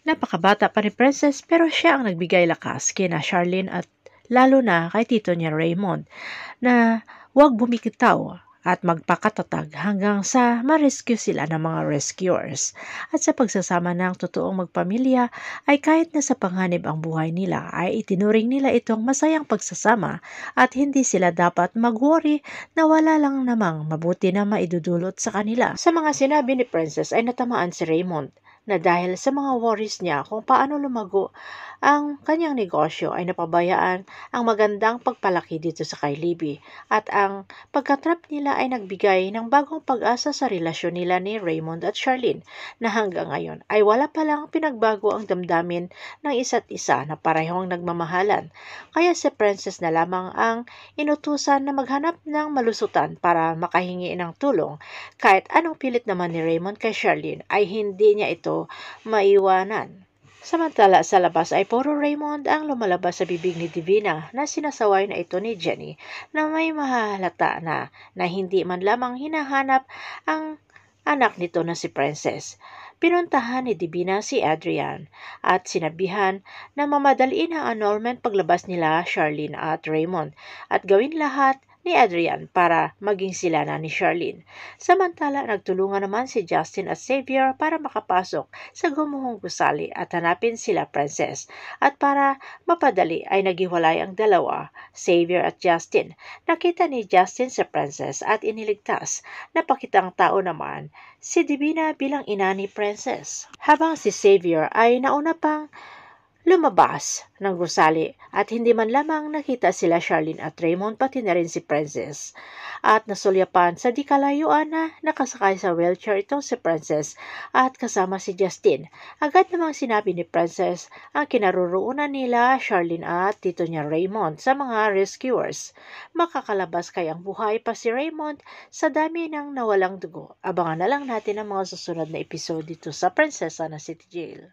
Napakabata pa ni Princess pero siya ang nagbigay lakas kina Charlene at lalo na kay tito niya Raymond na huwag bumikitaw at magpakatatag hanggang sa ma-rescue sila ng mga rescuers. At sa pagsasama ng totoong magpamilya ay kahit na sa panganib ang buhay nila ay itinuring nila itong masayang pagsasama at hindi sila dapat mag-worry na wala lang namang mabuti na maidudulot sa kanila. Sa mga sinabi ni Princess ay natamaan si Raymond na dahil sa mga worries niya kung paano lumago ang kanyang negosyo ay napabayaan ang magandang pagpalaki dito sa kay Libby at ang pagkatrap nila ay nagbigay ng bagong pag-asa sa relasyon nila ni Raymond at Charlene na hanggang ngayon ay wala palang pinagbago ang damdamin ng isa't isa na parehong nagmamahalan. Kaya si Princess na lamang ang inutusan na maghanap ng malusutan para makahingi ng tulong. Kahit anong pilit naman ni Raymond kay Charlene ay hindi niya ito maiwanan. Samantala sa labas ay puro Raymond ang lumalabas sa bibig ni Divina na sinasaway na ito ni Jenny na may mahalata na hindi man lamang hinahanap ang anak nito na si Princess. Pinuntahan ni Divina si Adrian at sinabihan na mamadaliin ang annulment paglabas nila Charlene at Raymond at gawin lahat ni Adrian para maging sila na ni Charlene. Samantala, nagtulungan naman si Justin at Xavier para makapasok sa gumuhong gusali at hanapin sila Princess. At para mapadali ay naghiwalay ang dalawa, Xavier at Justin. Nakita ni Justin si Princess at iniligtas. Napakitang tao naman si Divina bilang ina ni Princess. Habang si Xavier ay nauna pang lumabas ng gusali at hindi man lamang nakita sila Charlene at Raymond pati na rin si Princess. At nasulyapan sa di kalayuan na nakasakay sa wheelchair itong si Princess at kasama si Justin. Agad namang sinabi ni Princess ang kinaroroonan nila Charlene at tito niya Raymond sa mga rescuers. Makakalabas kayang buhay pa si Raymond sa dami ng nawalang dugo. Abangan na lang natin ang mga susunod na episode dito sa Prinsesa na City Jail.